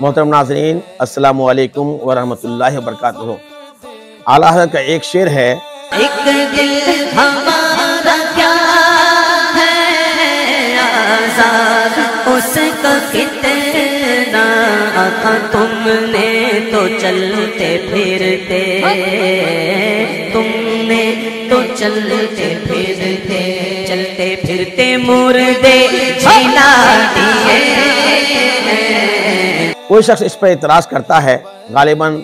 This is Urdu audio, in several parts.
محترم ناظرین، السلام علیکم ورحمۃ اللہ وبرکاتہ۔ اعلیٰ حضرت کا ایک شعر ہے، ایک دل ہمارا کیا ہے آزاد، اس کا کتنا آقا تم نے تو چلتے پھرتے، تم نے تو چلتے پھرتے، چلتے پھرتے مردے جلا دیے۔ کوئی شخص اس پر اعتراض کرتا ہے، غالباً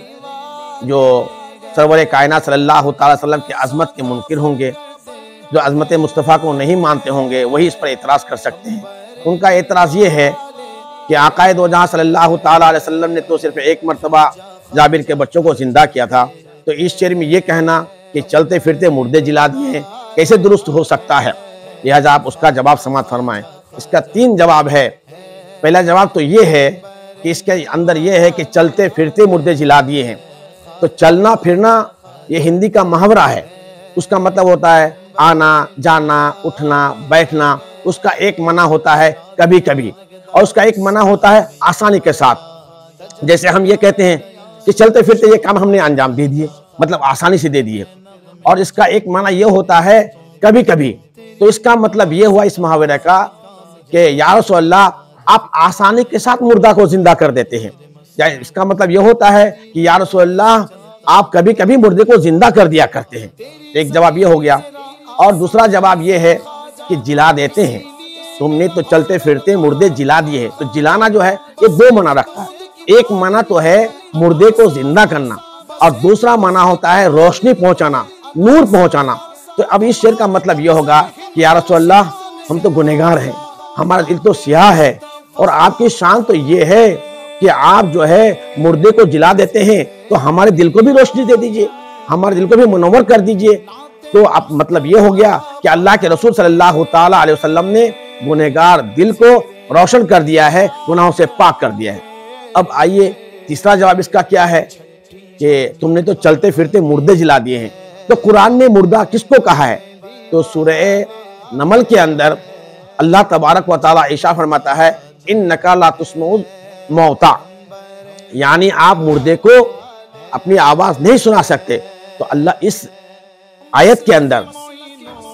جو سرور کائنات صلی اللہ تعالی وسلم کی عظمت کے منکر ہوں گے، جو عظمت مصطفیٰ کو نہیں مانتے ہوں گے، وہی اس پر اعتراض کر سکتے ہیں۔ ان کا اعتراض یہ ہے کہ آقا دو جہاں صلی اللہ تعالی علیہ وسلم نے تو صرف ایک مرتبہ جابر کے بچوں کو زندہ کیا تھا، تو اس شعر میں یہ کہنا کہ چلتے پھرتے مردے جلا دیے ہیں کیسے درست ہو سکتا ہے؟ لہذا آپ اس کا جواب سماعت فرمائیں۔ اس کا 3 جواب ہے۔ پہلا جواب تو یہ ہے کہ اس کے اندر یہ ہے کہ چلتے پھرتے مردے جلا دیے ہیں، تو چلنا پھرنا یہ ہندی کا محاورہ ہے۔ اس کا مطلب ہوتا ہے آنا جانا، اٹھنا بیٹھنا۔ اس کا ایک معنی ہوتا ہے کبھی کبھی، اور اس کا ایک معنی ہوتا ہے آسانی کے ساتھ۔ جیسے ہم یہ کہتے ہیں کہ چلتے پھرتے یہ کام ہم نے انجام دے دیے، مطلب آسانی سے دے دیے۔ اور اس کا ایک معنی یہ ہوتا ہے کبھی کبھی، تو اس کا مطلب یہ ہوا اس محاورے کا کہ یا رسول اللہ آپ آسانی کے ساتھ مردہ کو زندہ کر دیتے ہیں۔ اس کا مطلب یہ ہوتا ہے کہ یا رسول اللہ آپ کبھی کبھی مردے کو زندہ کر دیا کرتے ہیں۔ ایک جواب یہ ہو گیا، اور دوسرا جواب یہ ہے کہ جلا دیتے ہیں۔ تم نے تو چلتے پھرتے مردے جلا دیے ہیں، تو جلانا جو ہے یہ 2 معنی رکھتا ہے۔ ایک معنی تو ہے مردے کو زندہ کرنا، اور دوسرا معنی ہوتا ہے روشنی پہنچانا، نور پہنچانا۔ تو اب اس شعر کا مطلب یہ ہوگا کہ یا رسول اللہ ہم تو گنہگار ہیں، ہمارا دل تو سیاہ ہے، اور آپ کی شان تو یہ ہے کہ آپ جو ہے مردے کو جلا دیتے ہیں، تو ہمارے دل کو بھی روشنی دے دیجئے، ہمارے دل کو بھی منور کر دیجئے۔ تو اب مطلب یہ ہو گیا کہ اللہ کے رسول صلی اللہ تعالی علیہ وسلم نے گنہگار دل کو روشن کر دیا ہے، گناہوں سے پاک کر دیا ہے۔ اب آئیے تیسرا جواب اس کا کیا ہے کہ تم نے تو چلتے پھرتے مردے جلا دیے ہیں۔ تو قرآن نے مردہ کس کو کہا ہے؟ تو سورہ نمل کے اندر اللہ تبارک و تعالی ارشاد فرماتا ہے انک لا تسمع الموتى، یعنی آپ مردے کو اپنی آواز نہیں سنا سکتے۔ تو اللہ اس آیت کے اندر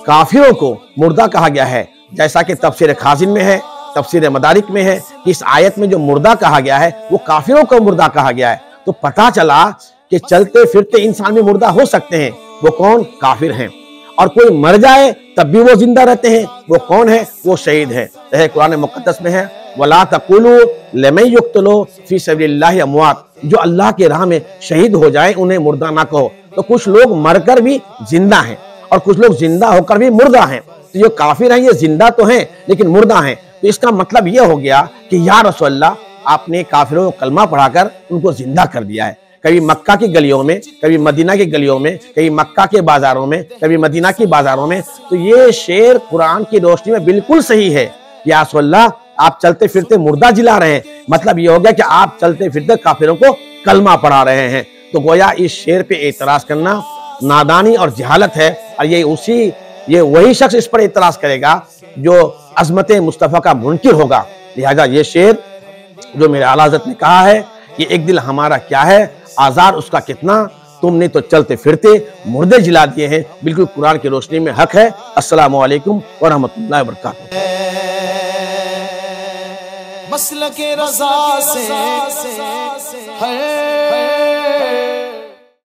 کافروں کو مردہ کہا گیا ہے، جیسا کہ تفسیر خازن میں ہے، تفسیر مدارک میں ہے کہ اس آیت میں جو مردہ کہا گیا ہے وہ کافروں کو مردہ کہا گیا ہے۔ تو پتہ چلا کہ چلتے پھرتے انسان بھی مردہ ہو سکتے ہیں۔ وہ کون؟ کافر ہیں۔ اور کوئی مر جائے تب بھی وہ زندہ رہتے ہیں۔ وہ کون ہے؟ وہ شہید ہے۔ قرآن مقدس میں ہے وَلَا تَقُولُوا لِمَن يُقْتَلُ فِي سَبِيلِ اللَّهِ أَمْوَاتٌ، جو اللہ کے راہ میں شہید ہو جائیں انہیں مردہ نہ کہو۔ تو کچھ لوگ مر کر بھی زندہ ہیں، اور کچھ لوگ زندہ ہو کر بھی مردہ ہیں۔ تو یہ کافر ہیں، یہ زندہ تو ہیں لیکن مردہ ہیں۔ تو اس کا مطلب یہ ہو گیا کہ یا رسول اللہ آپ نے کافروں کو کلمہ پڑھا کر ان کو زندہ کر دیا ہے۔ کبھی مکہ کی گلیوں میں، کبھی مدینہ کی گلیوں میں، کبھی مکہ کے بازاروں میں، کبھی مدینہ کی بازاروں میں۔ تو یہ شعر قرآن کی روشنی میں بالکل صحیح ہے۔ یا رسول اللہ آپ چلتے پھرتے مردہ جلا رہے ہیں، مطلب یہ ہو گیا کہ آپ چلتے پھرتے کافروں کو کلمہ پڑھا رہے ہیں۔ تو گویا اس شعر پہ اعتراض کرنا نادانی اور جہالت ہے، اور یہ وہی شخص اس پر اعتراض کرے گا جو عظمت مصطفیٰ کا منکر ہوگا۔ لہذا یہ شعر جو میرے اعلیٰ حضرت نے کہا ہے کہ ایک دل ہمارا کیا ہے، آزار اس کا کتنا، تم نے تو چلتے پھرتے مردے جلا دیے ہیں، بالکل قرآن کی روشنی میں حق ہے۔ السلام علیکم ورحمۃ اللہ وبرکاتہ۔ مسلک رضا سے ہر